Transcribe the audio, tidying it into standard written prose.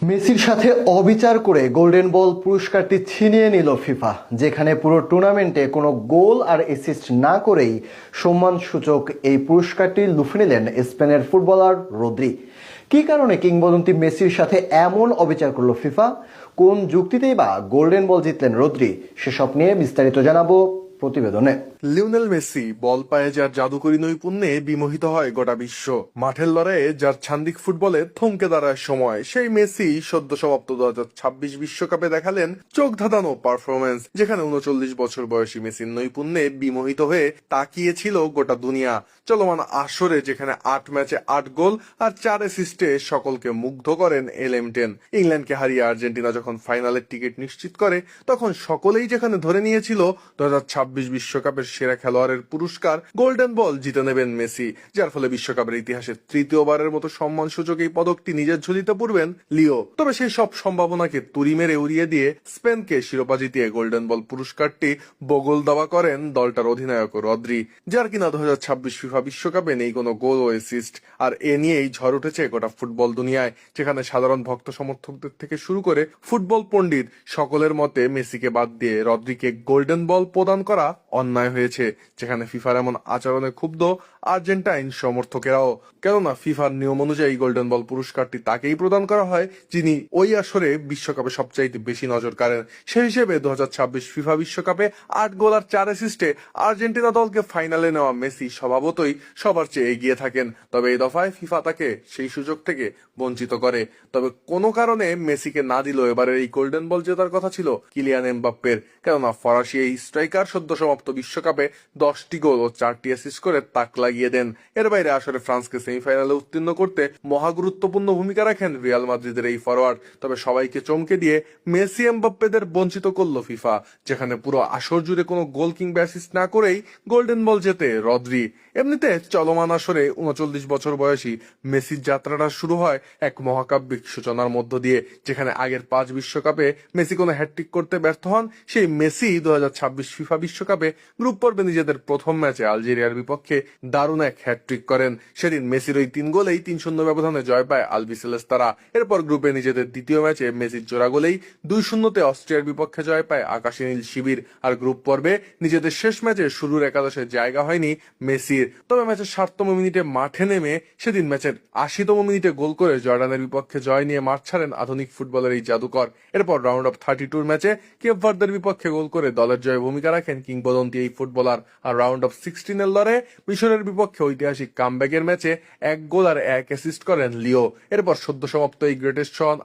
মেসির সাথে অবিচার করে গোল্ডেন বল পুরস্কারটি ছিনিয়ে নিল ফিফা, যেখানে পুরো টুর্নামেন্টে কোনো গোল আর অ্যাসিস্ট না করেই সম্মানসূচক এই পুরস্কারটি লুফে নিলেন স্পেনের ফুটবলার রদ্রি। কী কারণে কিংবদন্তি মেসির সাথে এমন অবিচার করলো ফিফা? কোন যুক্তিতেই বা গোল্ডেন বল জিতলেন রদ্রি? সেসব নিয়ে বিস্তারিত জানাবো প্রতিবেদনে। লিওনেল মেসি বল পায়ে যার জাদুকরী নৈপুণ্যে বিমোহিত হয় গোটা বিশ্ব। মাঠের লড়াইয়ে যার ছান্দিক ফুটবলে থমকে দাঁড়ায় সময়, সেই মেসি সদ্য সমাপ্ত 2026 বিশ্বকাপে দেখালেন চোখ ধাঁধানো পারফরমেন্স, যেখানে 39 বছর বয়সী মেসির নৈপুণ্যে বিমোহিত হয়ে তাকিয়েছিল গোটা দুনিয়া। চলমান আসরে যেখানে 8 ম্যাচে 8 গোল আর 4 অ্যাসিস্টে সকলকে মুগ্ধ করেন এলএম10। ইংল্যান্ডকে হারিয়ে আর্জেন্টিনা যখন ফাইনালের টিকিট নিশ্চিত করে, তখন সকলেই যেখানে ধরে নিয়েছিল 2026 বিশ্বকাপের সেরা খেলোয়াড়ের পুরস্কার গোল্ডেন বল জিতে নেবেন মেসি, যার ফলে বিশ্বকাপের ইতিহাসে তৃতীয়বারের মতো সম্মানসূচক এই পদকটি নিজের ঝুলিতে পড়বেন লিও। তবে সেই সব সম্ভাবনাকে তুড়ি মেরে উড়িয়ে দিয়ে স্পেনকে শিরোপা জিতিয়ে গোল্ডেন বল পুরস্কারটি বগল দাবা করেন দলটার অধিনায়ক রদ্রি, যার কিনা 2026 ফিফা বিশ্বকাপে নেই কোনো গোল ও অ্যাসিস্ট। আর এ নিয়েই ঝড় উঠেছে গোটা ফুটবল দুনিয়ায়, যেখানে সাধারণ ভক্ত সমর্থকদের থেকে শুরু করে ফুটবল পণ্ডিত সকলের মতে মেসিকে বাদ দিয়ে রদ্রিকে গোল্ডেন বল প্রদান করা অন্যায় হয়েছে। যেখানে ফিফার এমন আচরণে ক্ষুব্ধ আর্জেন্টাইন সমর্থকেরাও, কেননা ফিফার নিয়ম অনুযায়ী গোল্ডেন বল পুরস্কারটি তাকেই প্রদান করা হয় যিনি ওই আসরে বিশ্বকাপে সবচাইতে বেশি নজর কাড়েন। সেই হিসেবে 2026 ফিফা বিশ্বকাপে 8 গোল আর 4 অ্যাসিস্টে আর্জেন্টিনা দলকে ফাইনালে নেওয়া মেসি স্বভাবতই সবার চেয়ে এগিয়ে থাকেন। তবে এই দফায় ফিফা তাকে সেই সুযোগ থেকে বঞ্চিত করে। তবে কোনো কারণে মেসিকে না দিল এবারের এই গোল্ডেন বল জেতার কথা ছিল কিলিয়ান এমবাপ্পের, কেননা ফরাসি এই স্ট্রাইকার সদ্য সমাপ্ত বিশ্বকাপে 10টি গোল ও 4টি অ্যাসিস্ট করে তাক লাগিয়ে দেন। এর বাইরে আসরে ফ্রান্সকে সেমিফাইনালে উত্তীর্ণ করতে মহা গুরুত্বপূর্ণ ভূমিকা রাখেন রিয়াল মাদ্রিদের এই ফরোয়ার্ড। তবে সবাইকে চমকে দিয়ে মেসি এমবাপ্পেদের বঞ্চিত করলো ফিফা, যেখানে পুরো আসর জুড়ে কোনো গোল কিংবা অ্যাসিস্ট না করেই গোল্ডেন বল জেতে রদ্রি। এমনিতে চলমান আসরে 39 বছর বয়সী মেসির যাত্রাটা শুরু হয় এক মহাকাব্যিক সূচনার মধ্য দিয়ে, যেখানে আগের 5 বিশ্বকাপে মেসি কোনো হ্যাটট্রিক করতে ব্যর্থ হন। সেই মেসি 2026 ফিফা বিশ্বকাপে গ্রুপ পর্বে নিজেদের প্রথম ম্যাচে আলজেরিয়ার বিপক্ষে দারুণ এক হ্যাটট্রিক করেন। সেদিন মেসির ওই 3 গোলেই 3-0 ব্যবধানে জয় পায় আলবিসেলেস্তারা। এরপর গ্রুপে নিজেদের দ্বিতীয় ম্যাচে মেসির জোড়া গোলেই 2-0 অস্ট্রিয়ার বিপক্ষে জয় পায় আকাশী নীল শিবির। আর গ্রুপ পর্বে নিজেদের শেষ ম্যাচে শুরুর একাদশে জায়গা হয়নি মেসির। তবে ম্যাচের 60তম মিনিটে মাঠে নেমে সেদিন ম্যাচের 80তম মিনিটে গোল করে জর্ডানের বিপক্ষে জয় নিয়ে মাঠ ছাড়েন আধুনিক ফুটবলের এই জাদুকর। এরপর রাউন্ড অফ 32 ম্যাচে কেপ ভার্দের বিপক্ষে গোল করে দলের জয়ে ভূমিকা রাখেন কিংবদন্তি এই ফুটবলার। আর রাউন্ড অফ 16 লড়াইয়ে মিশরের বিপক্ষে ঐতিহাসিক কামব্যাকের ম্যাচে 1 গোল আর 1 অ্যাসিস্ট করেন লিও। এরপর সদ্য সমাপ্ত এই গ্রেটেস্ট শন